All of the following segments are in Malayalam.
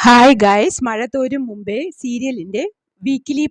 ഹായ് ഗായ്സ്, മഴ തോരും മുമ്പേ സീരിയലിൻ്റെ വീക്കിലി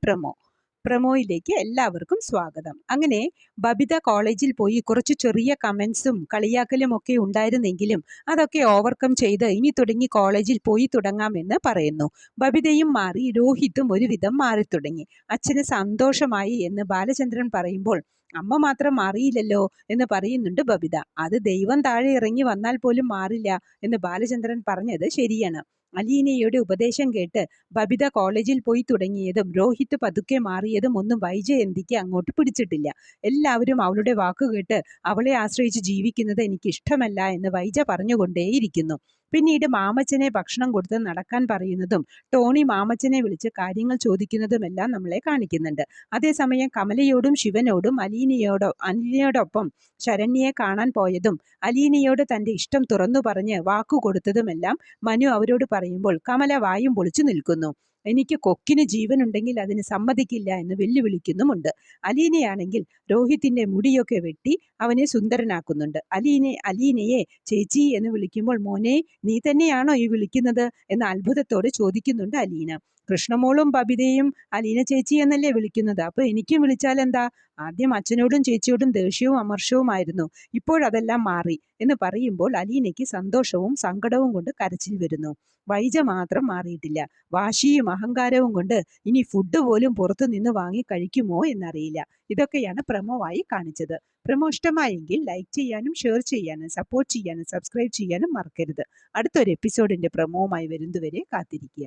പ്രമോയിലേക്ക് എല്ലാവർക്കും സ്വാഗതം. അങ്ങനെ ബബിത കോളേജിൽ പോയി കുറച്ച് ചെറിയ കമൻസും കളിയാക്കലും ഒക്കെ ഉണ്ടായിരുന്നെങ്കിലും അതൊക്കെ ഓവർകം ചെയ്ത് ഇനി തുടങ്ങി കോളേജിൽ പോയി തുടങ്ങാമെന്ന് പറയുന്നു. ബബിതയും മാറി, രോഹിത്തും ഒരുവിധം മാറിത്തുടങ്ങി. അച്ഛന് സന്തോഷമായി എന്ന് ബാലചന്ദ്രൻ പറയുമ്പോൾ അമ്മ മാത്രം മാറിയില്ലല്ലോ എന്ന് പറയുന്നുണ്ട് ബബിത. അത് ദൈവം താഴെ ഇറങ്ങി വന്നാൽ പോലും മാറില്ല എന്ന് ബാലചന്ദ്രൻ പറഞ്ഞത് ശരിയാണ്. അലീനയുടെ ഉപദേശം കേട്ട് ബബിത കോളേജിൽ പോയി തുടങ്ങിയതും രോഹിത് പതുക്കെ മാറിയതും ഒന്നും വൈജയന്തിക്ക് അങ്ങോട്ട് പിടിച്ചിട്ടില്ല. എല്ലാവരും അവളുടെ വാക്കുകേട്ട് അവളെ ആശ്രയിച്ച് ജീവിക്കുന്നത് എനിക്ക് ഇഷ്ടമല്ല എന്ന് വൈജ പറഞ്ഞുകൊണ്ടേയിരിക്കുന്നു. പിന്നീട് മാമച്ചനെ ഭക്ഷണം കൊടുത്ത് നടക്കാൻ പറയുന്നതും ടോണി മാമച്ചനെ വിളിച്ച് കാര്യങ്ങൾ ചോദിക്കുന്നതുമെല്ലാം നമ്മളെ കാണിക്കുന്നുണ്ട്. അതേസമയം കമലയോടും ശിവനോടും അലീനയോടൊപ്പം ശരണ്യയെ കാണാൻ പോയതും അലീനയോട് തൻ്റെ ഇഷ്ടം തുറന്നു പറഞ്ഞ് വാക്കുകൊടുത്തതുമെല്ലാം മനു അവരോട് പറയുമ്പോൾ കമല വായും പൊളിച്ചു നിൽക്കുന്നു. എനിക്ക് കൊക്കിന് ജീവനുണ്ടെങ്കിൽ അതിന് സമ്മതിക്കില്ല എന്ന് വെല്ലുവിളിക്കുന്നുമുണ്ട്. അലീനയാണെങ്കിൽ രോഹിത്തിൻ്റെ മുടിയൊക്കെ വെട്ടി അവനെ സുന്ദരനാക്കുന്നുണ്ട്. അലീനയെ ചേച്ചി എന്ന് വിളിക്കുമ്പോൾ മോനെ നീ തന്നെയാണോ ഈ വിളിക്കുന്നത് എന്ന് അത്ഭുതത്തോടെ ചോദിക്കുന്നുണ്ട് അലീന. കൃഷ്ണമോളും ബബിതയും അലീന ചേച്ചി എന്നല്ലേ വിളിക്കുന്നത്, അപ്പോൾ എനിക്കും വിളിച്ചാൽ എന്താ? ആദ്യം അച്ഛനോടും ചേച്ചിയോടും ദേഷ്യവും അമർഷവുമായിരുന്നു, ഇപ്പോഴതെല്ലാം മാറി എന്ന് പറയുമ്പോൾ അലീനയ്ക്ക് സന്തോഷവും സങ്കടവും കൊണ്ട് കരച്ചിൽ വരുന്നു. വൈജ മാത്രം മാറിയിട്ടില്ല. വാശിയും അഹങ്കാരവും കൊണ്ട് ഇനി ഫുഡ് പോലും പുറത്തു നിന്ന് വാങ്ങി കഴിക്കുമോ എന്നറിയില്ല. ഇതൊക്കെയാണ് പ്രമോവായി കാണിച്ചത്. പ്രമോ ഇഷ്ടമായെങ്കിൽ ലൈക്ക് ചെയ്യാനും ഷെയർ ചെയ്യാനും സപ്പോർട്ട് ചെയ്യാനും സബ്സ്ക്രൈബ് ചെയ്യാനും മറക്കരുത്. അടുത്തൊരു എപ്പിസോഡിൻ്റെ പ്രമോവുമായി വരുന്നതുവരെ കാത്തിരിക്കുക.